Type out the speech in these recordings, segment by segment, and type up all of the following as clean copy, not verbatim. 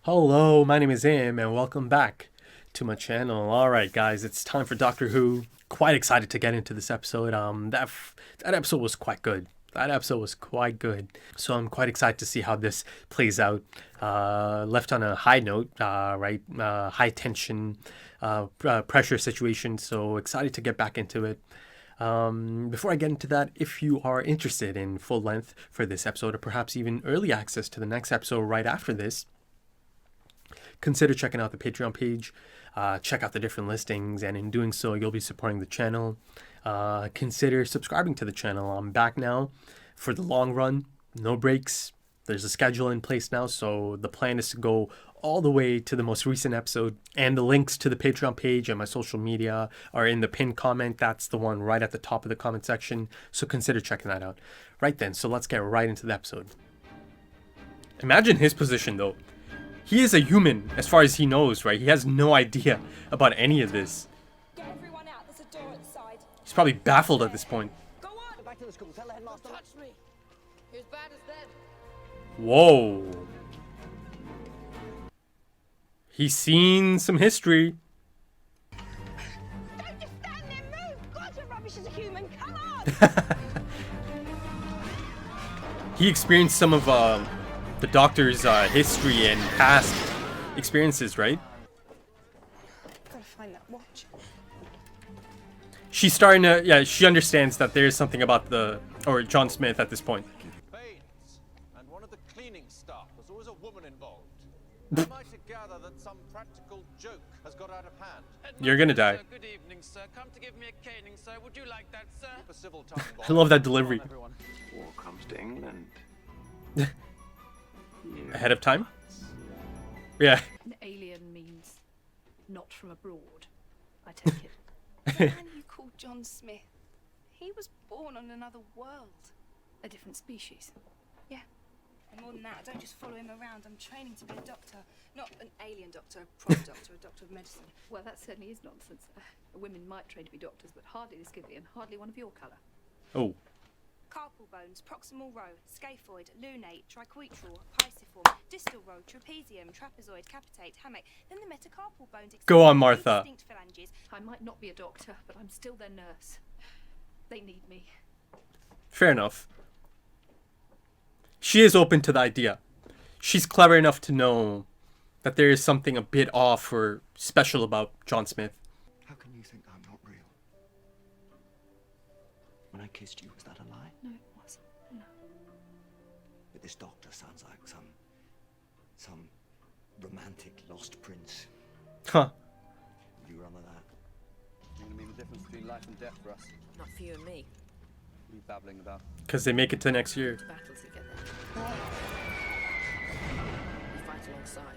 Hello, my name is Im, and welcome back to my channel. Alright guys, it's time for Doctor Who. Quite excited to get into this episode. That episode was quite good. So I'm quite excited to see how this plays out. Left on a high note, right? High tension, pressure situation, so excited to get back into it. Before I get into that, if you are interested in full length for this episode, or perhaps even early access to the next episode right after this, consider checking out the Patreon page. Check out the different listings, and in doing so, you'll be supporting the channel. Consider subscribing to the channel. I'm back now for the long run, no breaks. There's a schedule in place now, so the plan is to go all the way to the most recent episode, and the links to the Patreon page and my social media are in the pinned comment. That's the one right at the top of the comment section, so consider checking that out. Right then, so let's get right into the episode. Imagine his position though. He is a human, as far as he knows, right? He has no idea about any of this. Get everyone out. There's a door at the side. He's probably baffled at this point. Go on. Go back to the school. Tell the headmaster. Touch me. He was bad as dead. Whoa. He's seen some history. Don't just stand there. Move. God, you're rubbish as a human. Come on. He experienced some of the Doctor's history and past experiences, right? Gotta find that watch. She's starting to, yeah, she understands that there is something about John Smith at this point. Baines, and one of the cleaning staff. There's always a woman involved. Am I to gather that some practical joke has got out of hand? You're gonna die. Good evening, sir. Come to give me a caning, sir. Would you like that, sir? Keep a civil tongue, I love that delivery. everyone. War comes to England. Ahead of time? Yeah. An alien means not from abroad, I take it. The man you call John Smith. He was born on another world. A different species. Yeah. And more than that, I don't just follow him around. I'm training to be a doctor. Not an alien doctor, a proper doctor, a doctor of medicine. Well, that certainly is nonsense. Women might train to be doctors, but hardly this Scythian, hardly one of your colour. Oh. Carpal bones, proximal row, scaphoid, lunate, triquetral, pisiform, distal row, trapezium, trapezoid, capitate, hammock. Then the metacarpal bones. Go on, Martha. Distinct phalanges. I might not be a doctor, but I'm still their nurse. They need me. Fair enough. She is open to the idea. She's clever enough to know that there is something a bit off or special about John Smith. How can you think I'm not real? When I kissed you, was that a lie? No, it wasn't. No. But this doctor sounds like some romantic lost prince. Huh. Would you run with that? You're gonna mean the difference between life and death for us. Not for you and me. What are you babbling about? Because they make it to next year. Battle together. We fight alongside.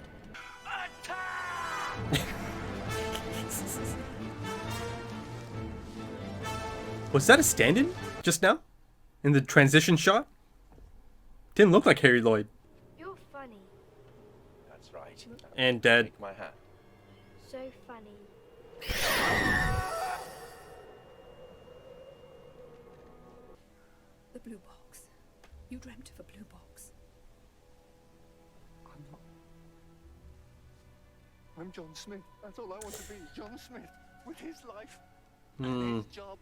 Was that a stand-in just now? In the transition shot? Didn't look like Harry Lloyd. You're funny. That's right. And dead. Take my hat. So funny. The blue box. You dreamt of a blue box. I'm not. I'm John Smith. That's all I want to be. John Smith. With his life. And his job.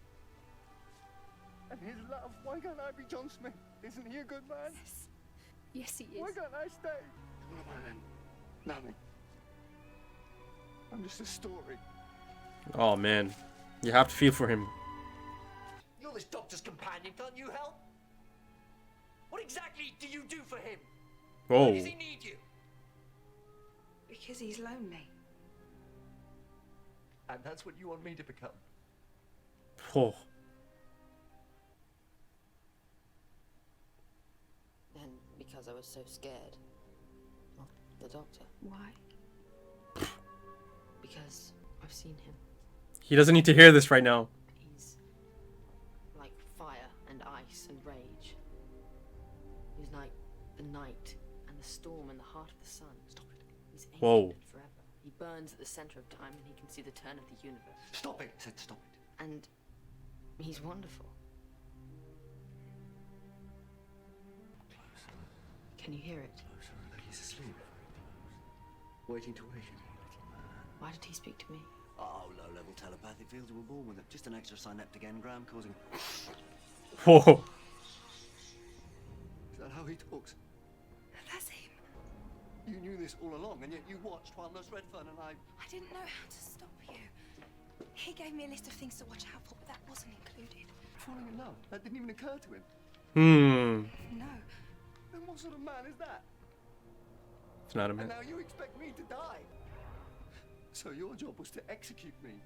And his love. Why can't I be John Smith? Isn't he a good man? Yes, he is. Why can't I stay? What am I then? Nothing. I'm just a story. Oh man. You have to feel for him. You're this doctor's companion. Can't you help? What exactly do you do for him? Why Whoa. does he need you? Because he's lonely. And that's what you want me to become. Oh. And because I was so scared. Well, the doctor. Why? Because I've seen him. He doesn't need to hear this right now. He's like fire and ice and rage. He's like the night and the storm and the heart of the sun. Stop it. He's ancient Whoa. and forever. He burns at the center of time and he can see the turn of the universe. Stop it. I said stop it. And he's wonderful. Can you hear it? Closer. Look, he's asleep. Waiting to awaken you, little man. Why did he speak to me? Oh, low-level telepathic fields were born with it. Just an extra synaptic engram causing... Whoa. Is that how he talks? That's him. You knew this all along, and yet you watched while Nurse Redfern and I... I didn't know how to stop you. He gave me a list of things to watch out for, but that wasn't included. falling in love. That didn't even occur to him. No. Then what sort of man is that? It's not a And man. now you expect me to die. So your job was to execute me.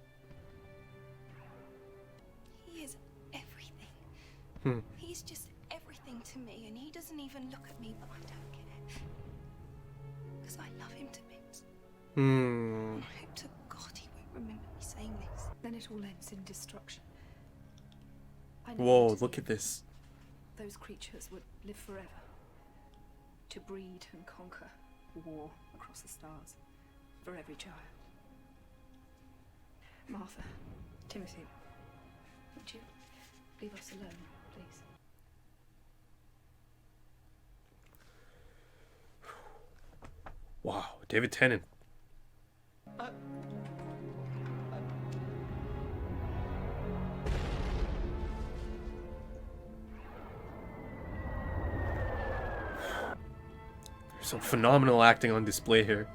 He is everything. He's just everything to me, and he doesn't even look at me, but I don't care. Because I love him to bits. And I hope to God he won't remember me saying this. Then it all ends in destruction. I know Whoa, it to look the at end. this. Those creatures would live forever. To breed and conquer war across the stars. For every child. Martha, Timothy, would you leave us alone, please? Wow, David Tennant. There's some phenomenal acting on display here.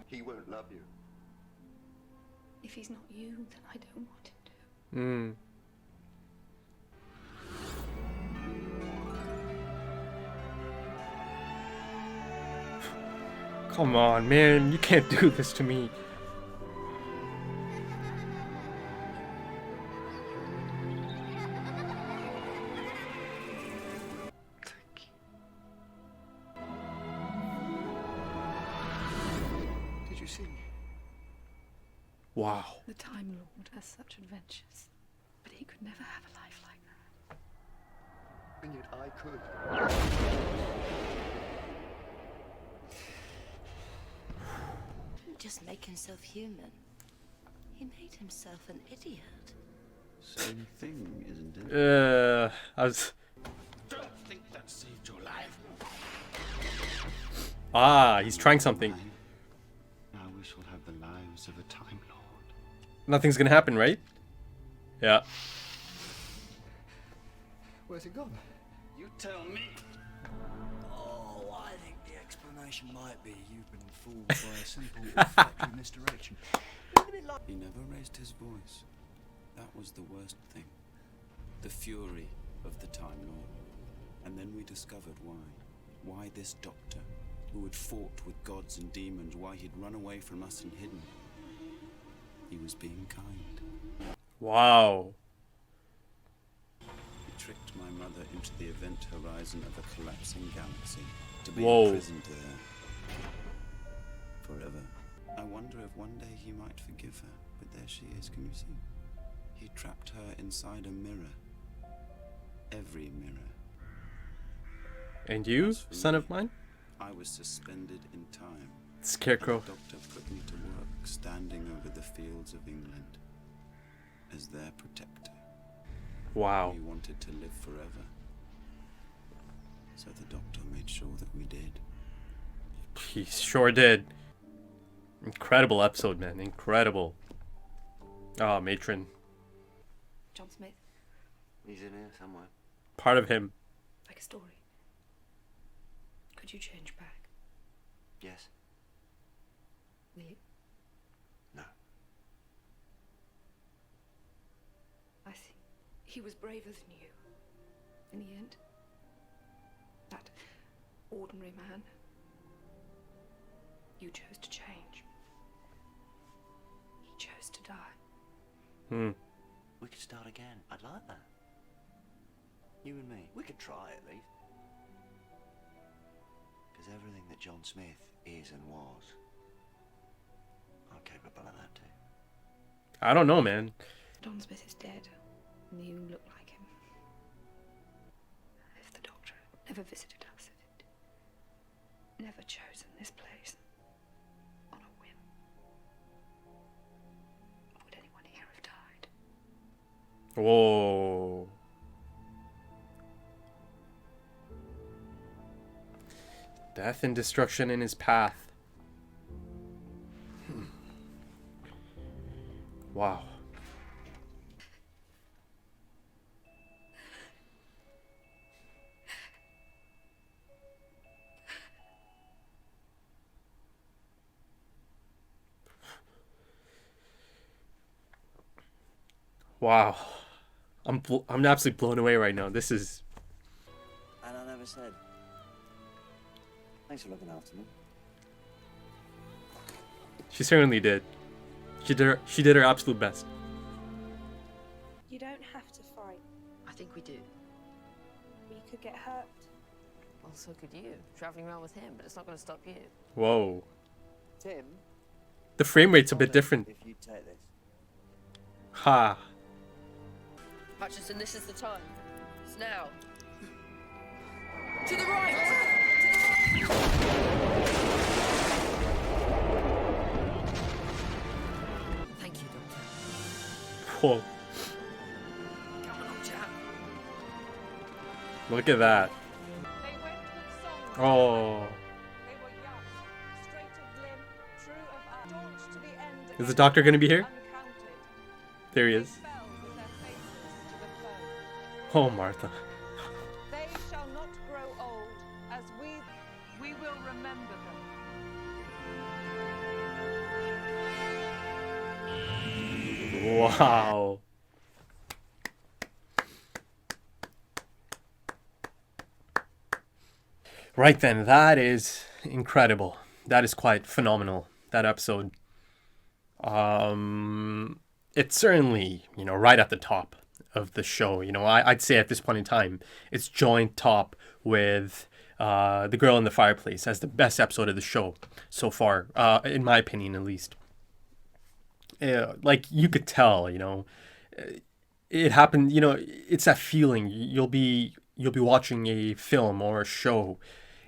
He won't love you. If he's not you, then I don't want him to. Come on, man. You can't do this to me. Did you see? Wow. The Time Lord has such adventures, but he could never have a life like that. And yet I could. Didn't just make himself human. He made himself an idiot. Same thing, isn't it? I was. Don't think that saved your life. Ah, he's trying something. Now we shall have the lives of a Time Lord. Nothing's gonna happen, right? Yeah. Where's it gone? You tell me. Oh, I think the explanation might be you've been fooled by a simple olfactory misdirection. He never raised his voice. That was the worst thing. The fury of the Time Lord. And then we discovered why. Why this doctor, who had fought with gods and demons, why he'd run away from us and hidden. He was being kind. Wow. He tricked my mother into the event horizon of a collapsing galaxy, to be Whoa. imprisoned there. Forever. I wonder if one day he might forgive her, but there she is, can you see? He trapped her inside a mirror. Every mirror. And you, As for son me, of mine? I was suspended in time. Scarecrow. And the doctor put me to work standing over the fields of England as their protector. Wow. We wanted to live forever. So the doctor made sure that we did. He sure did. Incredible episode, man. Incredible. Ah, Matron. John Smith, He's in here somewhere. Part of him. like a story. Could you change back? Yes. Will you? No. I see. He was braver than you. In the end. That ordinary man. You chose to change. He chose to die. We could start again. I'd like that. You and me. We could try at least. Because everything that John Smith is and was, I'm capable of that too. I don't know, man. John Smith is dead, and you look like him. If the doctor had never visited us, if it never chosen this place on a whim, would anyone here have died? Whoa. Death and destruction in his path. Wow. Wow. I'm absolutely blown away right now. This is... And I never said. Thanks for looking after me. She certainly did. She did her absolute best. You don't have to fight. I think we do. But you could get hurt. Well, so could you. Traveling around with him, but it's not going to stop you. Whoa. Tim? The frame rate's a bit different. If you take this. Ha. Hutchinson, this is the time. It's now. To the right! To the right! Thank you, Doctor. Whoa. Come on, chap. Look at that. They went with songs. Oh. They were young, straight of limb, true of eye, staunch to the end. Is the doctor going to be here? Uncounted. There he is. They fell with their faces to the foe. Oh, Martha. They shall not grow old, as we will remember them. Wow. Right then, that is incredible. That is quite phenomenal, that episode. It's certainly, right at the top of the show. I'd say at this point in time, it's joint top with The Girl in the Fireplace as the best episode of the show so far, in my opinion at least. Like you could tell, it happened, it's that feeling. You'll be watching a film or a show,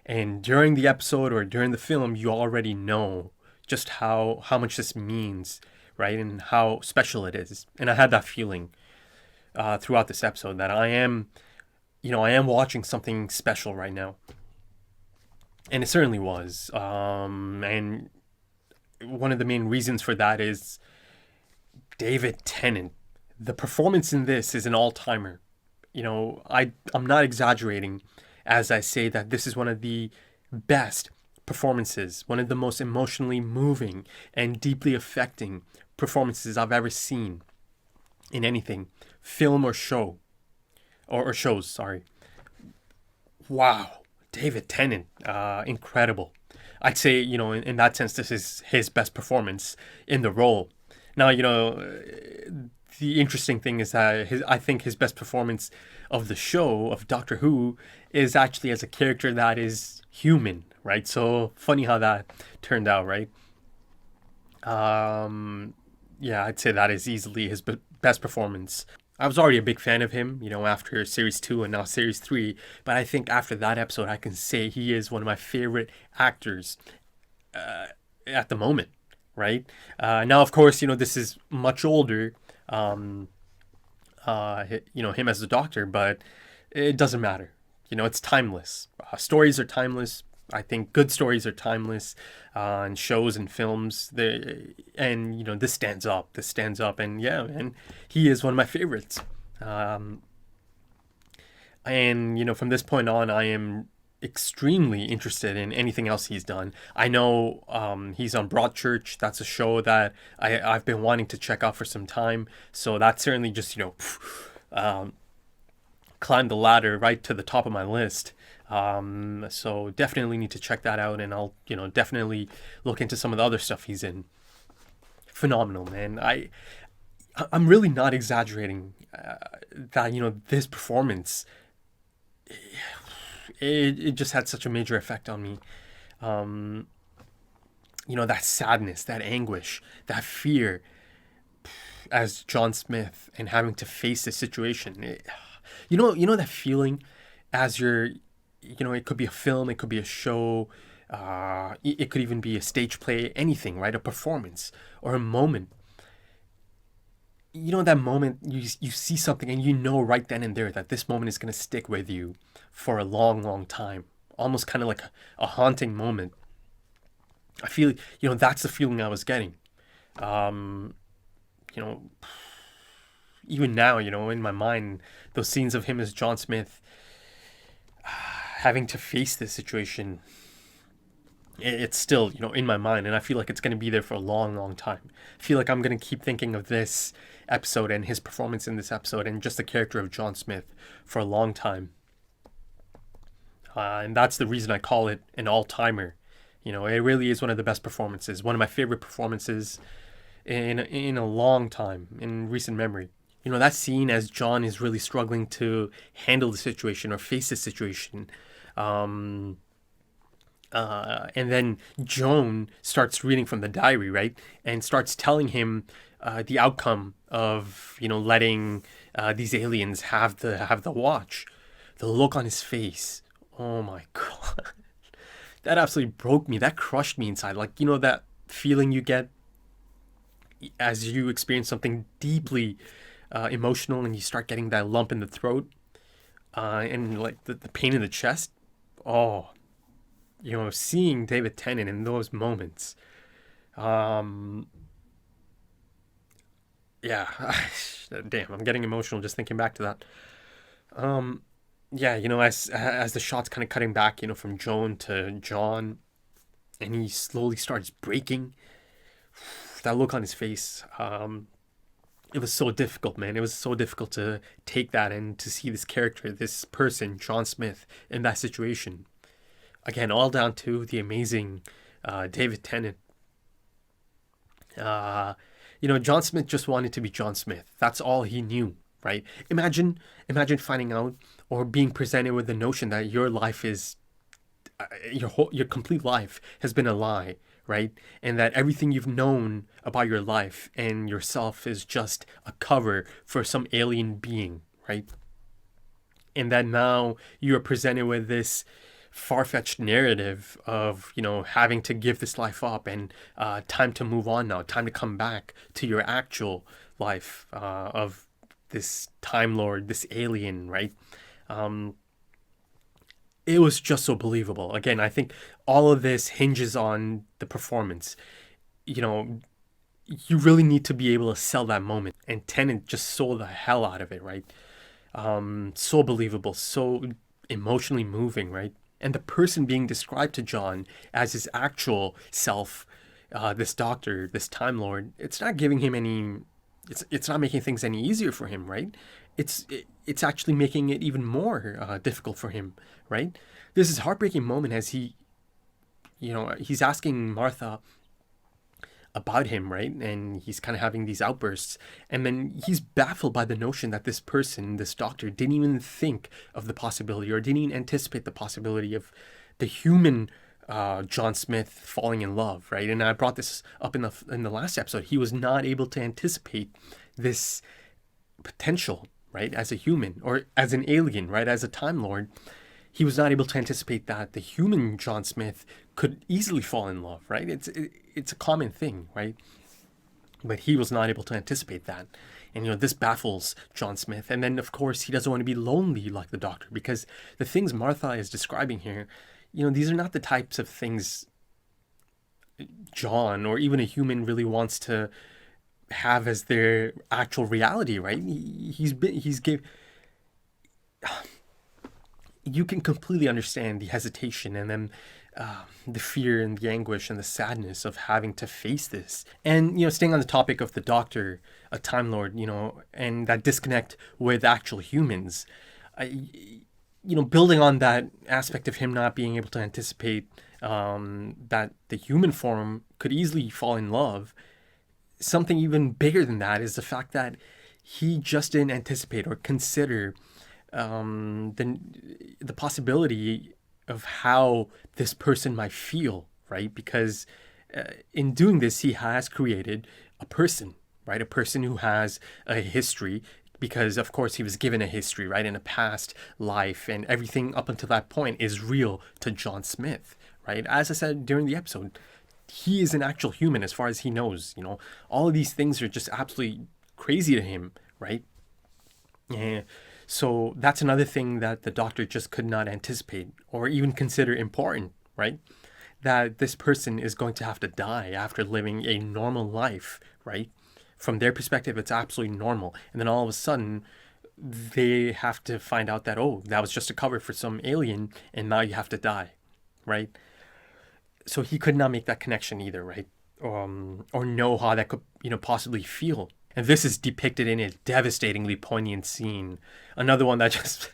and during the episode or during the film, you already know just how much this means, right? And how special it is. And I had that feeling throughout this episode that I am watching something special right now. And it certainly was. And one of the main reasons for that is David Tennant. The performance in this is an all-timer. I'm not exaggerating as I say that this is one of the best performances, one of the most emotionally moving and deeply affecting performances I've ever seen in anything, film or show, or shows, sorry. Wow, David Tennant, incredible. I'd say, in that sense, this is his best performance in the role. Now, the interesting thing is that I think his best performance of the show, of Doctor Who, is actually as a character that is human, right? So funny how that turned out, right? Yeah, I'd say that is easily his best performance. I was already a big fan of him, after Series 2 and now Series 3, but I think after that episode, I can say he is one of my favorite actors at the moment, right? Now, of course, this is much older, him as the Doctor, but it doesn't matter. It's timeless. Stories are timeless. I think good stories are timeless, and shows and films. This stands up. This stands up, and yeah, and he is one of my favorites. And from this point on, I am extremely interested in anything else he's done. I know he's on Broadchurch. That's a show that I've been wanting to check out for some time. So that certainly just climbed the ladder right to the top of my list. So definitely need to check that out, and I'll definitely look into some of the other stuff he's in. Phenomenal, man. I'm really not exaggerating that this performance, it just had such a major effect on me. That sadness, that anguish, that fear as John Smith, and having to face this situation. That feeling as you're, it could be a film, it could be a show, it could even be a stage play, anything, right? A performance or a moment. That moment you see something and right then and there that this moment is going to stick with you for a long, long time. Almost kind of like a haunting moment. I feel, that's the feeling I was getting. even now, in my mind, those scenes of him as John Smith having to face this situation, it's still, in my mind, and I feel like it's going to be there for a long, long time. I feel like I'm going to keep thinking of this episode and his performance in this episode and just the character of John Smith for a long time. And that's the reason I call it an all-timer. It really is one of the best performances, one of my favorite performances in a long time, in recent memory. That scene as John is really struggling to handle the situation or face the situation. And then Joan starts reading from the diary, right? And starts telling him the outcome of, letting these aliens have the watch. The look on his face. Oh my God. That absolutely broke me. That crushed me inside. Like, that feeling you get as you experience something deeply emotional and you start getting that lump in the throat and like the pain in the chest. Oh, seeing David Tennant in those moments. Yeah, damn, I'm getting emotional just thinking back to that. Yeah, as the shot's kind of cutting back, from Joan to John, and he slowly starts breaking. That look on his face, it was so difficult, man. It was so difficult to take that and to see this character, this person, John Smith, in that situation. Again, all down to the amazing David Tennant. John Smith just wanted to be John Smith. That's all he knew, right? Imagine finding out or being presented with the notion that your life is, your complete life has been a lie, right? And that everything you've known about your life and yourself is just a cover for some alien being, right? And that now you are presented with this far-fetched narrative of, having to give this life up and time to move on now, time to come back to your actual life of this Time Lord, this alien, right? It was just so believable. Again, I think all of this hinges on the performance. You really need to be able to sell that moment. And Tennant just sold the hell out of it, right? So believable, so emotionally moving, right? And the person being described to John as his actual self, this doctor, this Time Lord, it's not giving him any... It's not making things any easier for him, right? It's actually making it even more difficult for him, right? There's this heartbreaking moment as he's asking Martha about him, right? And he's kind of having these outbursts. And then he's baffled by the notion that this person, this doctor, didn't even think of the possibility or didn't even anticipate the possibility of the human John Smith falling in love, right? And I brought this up in the last episode. He was not able to anticipate this potential, right? As a human or as an alien, right? As a Time Lord, he was not able to anticipate that the human John Smith could easily fall in love, right? It's a common thing, right? But he was not able to anticipate that. And, this baffles John Smith. And then, of course, he doesn't want to be lonely like the doctor, because the things Martha is describing here, these are not the types of things John or even a human really wants to have as their actual reality, right? You can completely understand the hesitation and then the fear and the anguish and the sadness of having to face this. And, staying on the topic of the doctor, a Time Lord, and that disconnect with actual humans, building on that aspect of him not being able to anticipate that the human form could easily fall in love, something even bigger than that is the fact that he just didn't anticipate or consider the possibility of how this person might feel, right? Because in doing this, he has created a person, right? A person who has a history, because of course he was given a history, right? In a past life, and everything up until that point is real to John Smith, right? As I said during the episode, he is an actual human as far as he knows, all of these things are just absolutely crazy to him, right? Yeah. So that's another thing that the doctor just could not anticipate or even consider important, right? That this person is going to have to die after living a normal life, right? from their perspective, it's absolutely normal. And then all of a sudden, they have to find out that, oh, that was just a cover for some alien, and now you have to die, right? So he could not make that connection either, right? Or know how that could, possibly feel. And this is depicted in a devastatingly poignant scene. Another one that just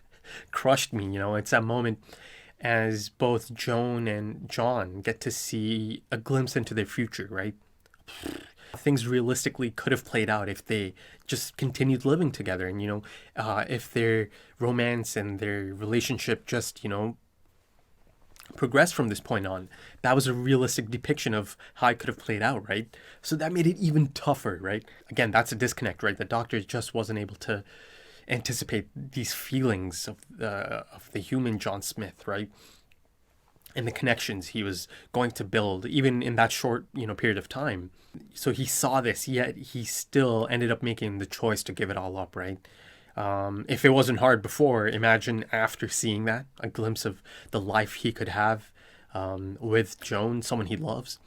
crushed me, it's that moment as both Joan and John get to see a glimpse into their future, right? Things realistically could have played out if they just continued living together, and if their romance and their relationship just progressed from this point on. That was a realistic depiction of how it could have played out, right? So that made it even tougher, right? Again, that's a disconnect, right? The Doctor just wasn't able to anticipate these feelings of the human John Smith, right? And the connections he was going to build, even in that short, period of time. So he saw this, yet he still ended up making the choice to give it all up, right? If it wasn't hard before, imagine after seeing that, a glimpse of the life he could have with Joan, someone he loves.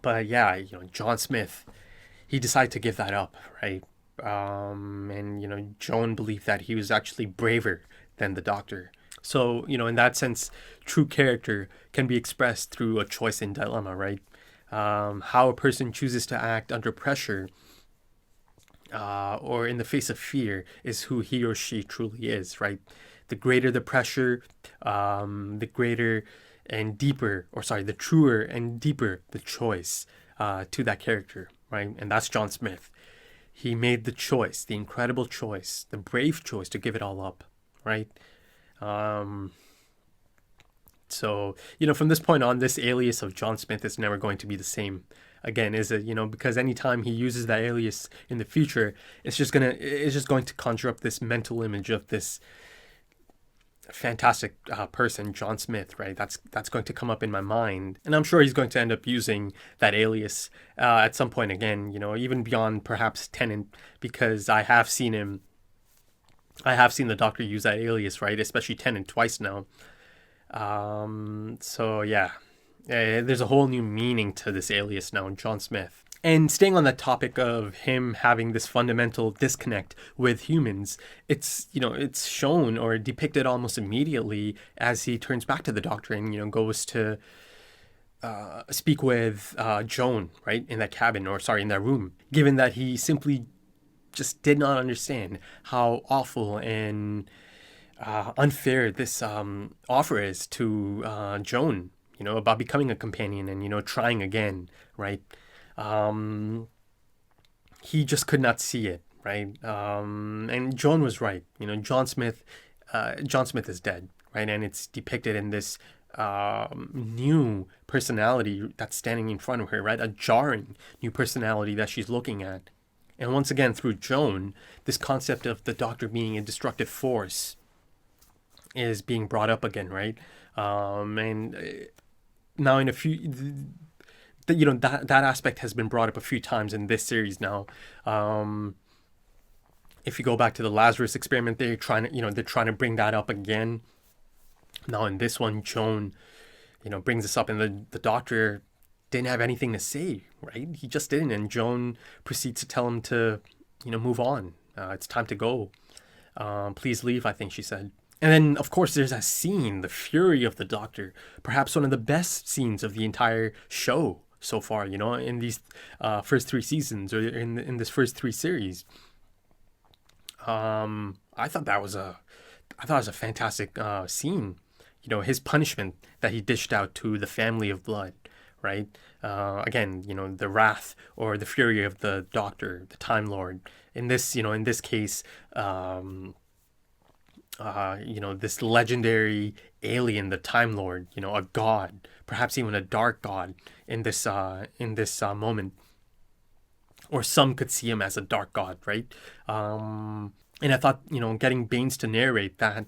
But yeah, John Smith, he decided to give that up, right? And Joan believed that he was actually braver than the Doctor. So, in that sense, true character can be expressed through a choice and dilemma, right? How a person chooses to act under pressure or in the face of fear is who he or she truly is, right? The greater the pressure, the truer and deeper the choice to that character, right? And that's John Smith. He made the choice, the incredible choice, the brave choice to give it all up, right? So, from this point on, this alias of John Smith is never going to be the same again, is it? Because anytime he uses that alias in the future, it's just going to conjure up this mental image of this fantastic person, John Smith, right? That's going to come up in my mind. And I'm sure he's going to end up using that alias at some point again, even beyond perhaps Tennant, because I have seen the Doctor use that alias, right? Especially Tennant twice now. So yeah, there's a whole new meaning to this alias now, John Smith. And staying on that topic of him having this fundamental disconnect with humans, it's shown or depicted almost immediately as he turns back to the Doctor and goes to speak with Joan, right, in that in that room, given that he simply just did not understand how awful and unfair this offer is to Joan, about becoming a companion and, trying again, right? He just could not see it, right? And Joan was right. John Smith is dead, right? And it's depicted in this new personality that's standing in front of her, right? A jarring new personality that she's looking at. And once again, through Joan, this concept of the Doctor being a destructive force is being brought up again, right? And now in a few, that aspect has been brought up a few times in this series now. If you go back to the Lazarus experiment, they're trying to bring that up again. Now in this one, Joan, brings this up, and the Doctor didn't have anything to say, right? He just didn't, and Joan proceeds to tell him to, move on. It's time to go. Please leave, I think she said. And then, of course, there's that scene, the fury of the Doctor, perhaps one of the best scenes of the entire show so far, in these first 3 seasons, or in this first 3 series. I thought that was a fantastic scene. His punishment that he dished out to the family of blood, right? Again, the wrath or the fury of the Doctor, the Time Lord. In this case, this legendary alien, the Time Lord, a god, perhaps even a dark god in this moment, or some could see him as a dark god, right? And I thought, getting Baines to narrate that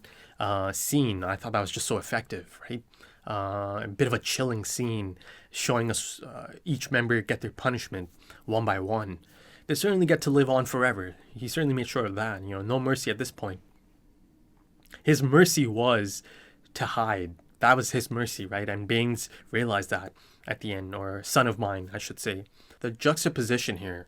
scene, I thought that was just so effective, right? A bit of a chilling scene, showing us each member get their punishment one by one. They certainly get to live on forever. He certainly made sure of that. No mercy at this point. His mercy was to hide. That was his mercy, right? And Baines realized that at the end, or son of mine, I should say. the juxtaposition here,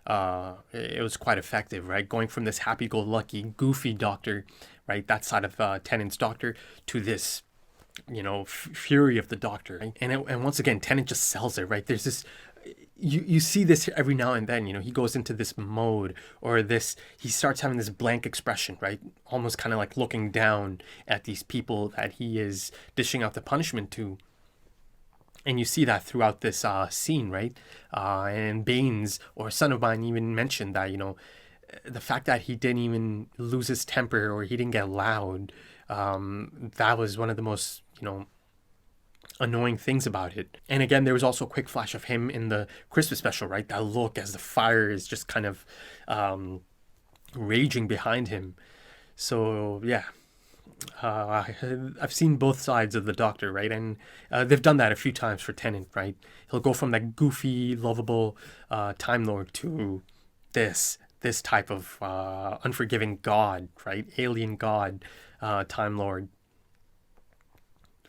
it was quite effective, right? Going from this happy-go-lucky, goofy doctor, right, that side of Tennant's doctor, to this, fury of the doctor, right? And once again, Tennant just sells it, right? There's this, you see this every now and then, he goes into this mode, or he starts having this blank expression, right? Almost kind of like looking down at these people that he is dishing out the punishment to. And you see that throughout this scene, right? And Baines, or a son of mine, even mentioned that, the fact that he didn't even lose his temper, or he didn't get loud, that was one of the most, annoying things about it. And again, there was also a quick flash of him in the Christmas special, right? That look as the fire is just kind of raging behind him. So, yeah. I've seen both sides of the Doctor, right? And they've done that a few times for Tennant, right? He'll go from that goofy, lovable Time Lord to this type of unforgiving god, right? Alien god, Time Lord.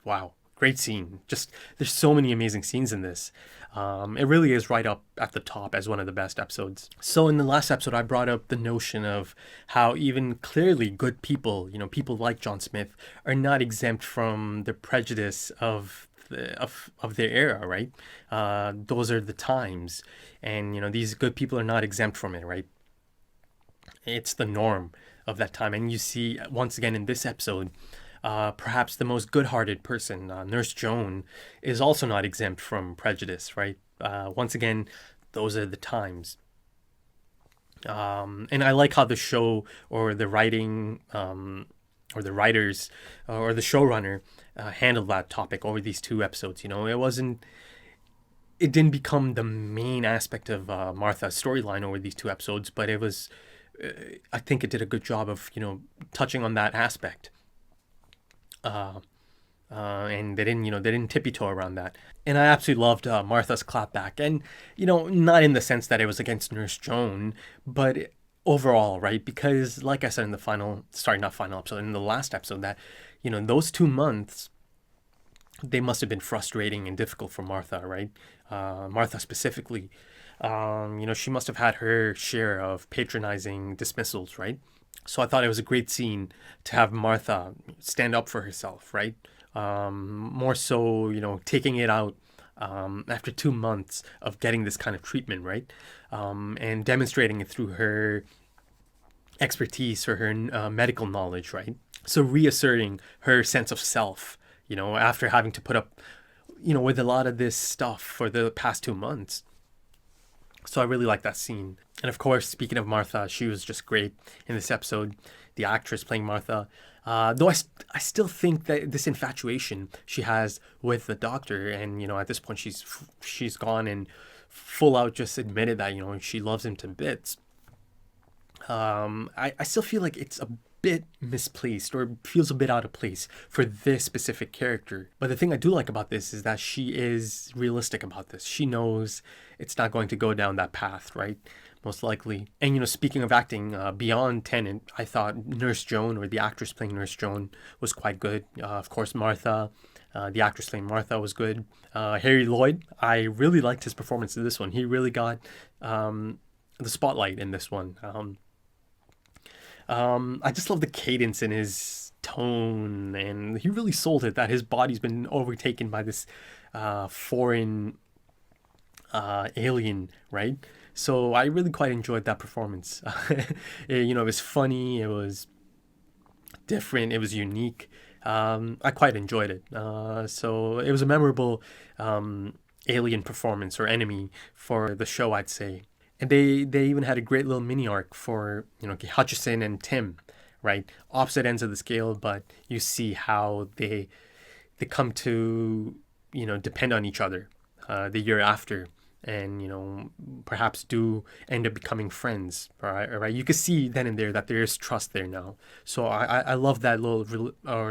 Wow, great scene. Just, there's so many amazing scenes in this. It really is right up at the top as one of the best episodes. So in the last episode, I brought up the notion of how even clearly good people, people like John Smith, are not exempt from the prejudice of their era, right? Those are the times, and these good people are not exempt from it, right? It's the norm of that time. And you see once again in this episode, perhaps the most good-hearted person, Nurse Joan, is also not exempt from prejudice, right? Once again, those are the times. And I like how the show, or the writing, or the writers, or the showrunner handled that topic over these two episodes. It didn't become the main aspect of Martha's storyline over these two episodes, but it was, I think it did a good job of, touching on that aspect. And they didn't tippy-toe around that. And I absolutely loved Martha's clapback. And, not in the sense that it was against Nurse Joan, but overall, right? Because, like I said in the in the last episode, that, those 2 months, they must have been frustrating and difficult for Martha, right? Martha specifically. She must have had her share of patronizing dismissals, right? So I thought it was a great scene to have Martha stand up for herself, right? More so, taking it out after 2 months of getting this kind of treatment, right? And demonstrating it through her expertise or her medical knowledge, right? So reasserting her sense of self, after having to put up, with a lot of this stuff for the past 2 months. So I really like that scene. And of course, speaking of Martha, she was just great in this episode. The actress playing Martha. Though I still think that this infatuation she has with the Doctor, and, at this point she's gone and full out just admitted that, she loves him to bits. I still feel like it's a bit misplaced, or feels a bit out of place for this specific character. But the thing I do like about this is that she is realistic about this. She knows it's not going to go down that path, right? Most likely. And, speaking of acting, beyond Tennant, I thought Nurse Joan, or the actress playing Nurse Joan, was quite good. Of course, Martha, the actress playing Martha, was good. Harry Lloyd, I really liked his performance in this one. He really got the spotlight in this one. I just love the cadence in his tone, and he really sold it that his body's been overtaken by this foreign alien, right? So I really quite enjoyed that performance. It was funny, it was different, it was unique. I quite enjoyed it. So it was a memorable alien performance, or enemy, for the show, I'd say. And they even had a great little mini arc for, Hutchison and Tim, right? Opposite ends of the scale, but you see how they come to, depend on each other the year after, and, perhaps do end up becoming friends, right? You can see then and there that there is trust there now. So I love that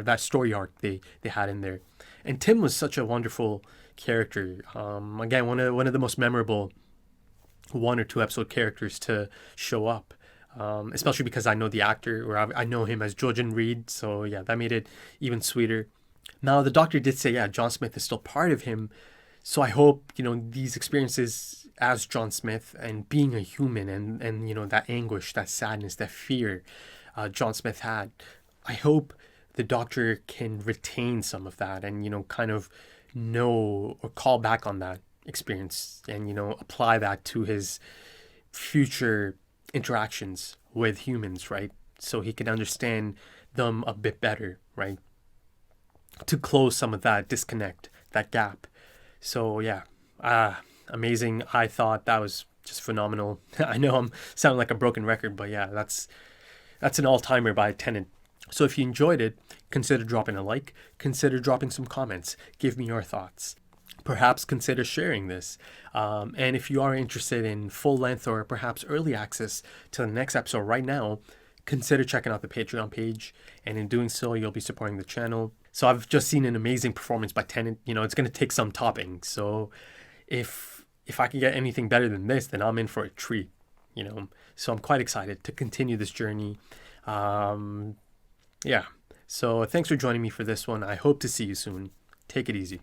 that story arc they had in there. And Tim was such a wonderful character. Again, one of the most memorable 1 or 2 episode characters to show up, especially because I know the actor, or I know him as Jojen Reed, so yeah, that made it even sweeter. Now, the Doctor did say, John Smith is still part of him, so I hope, these experiences as John Smith and being a human, and you know, that anguish, that sadness, that fear John Smith had. I hope the Doctor can retain some of that and, you know, kind of know or call back on that experience and, you know, apply that to his future interactions with humans, right? So he can understand them a bit better, right? To close some of that disconnect, that gap. So yeah, amazing. I thought that was just phenomenal. I know I'm sounding like a broken record, but yeah, that's an all-timer by Tennant. So if you enjoyed it, consider dropping a like, consider dropping some comments, give me your thoughts. Perhaps consider sharing this. And if you are interested in full length or perhaps early access to the next episode right now, consider checking out the Patreon page. And in doing so, you'll be supporting the channel. So I've just seen an amazing performance by Tennant. You know, it's going to take some topping. So if I can get anything better than this, then I'm in for a treat, you know. So I'm quite excited to continue this journey. Yeah. So thanks for joining me for this one. I hope to see you soon. Take it easy.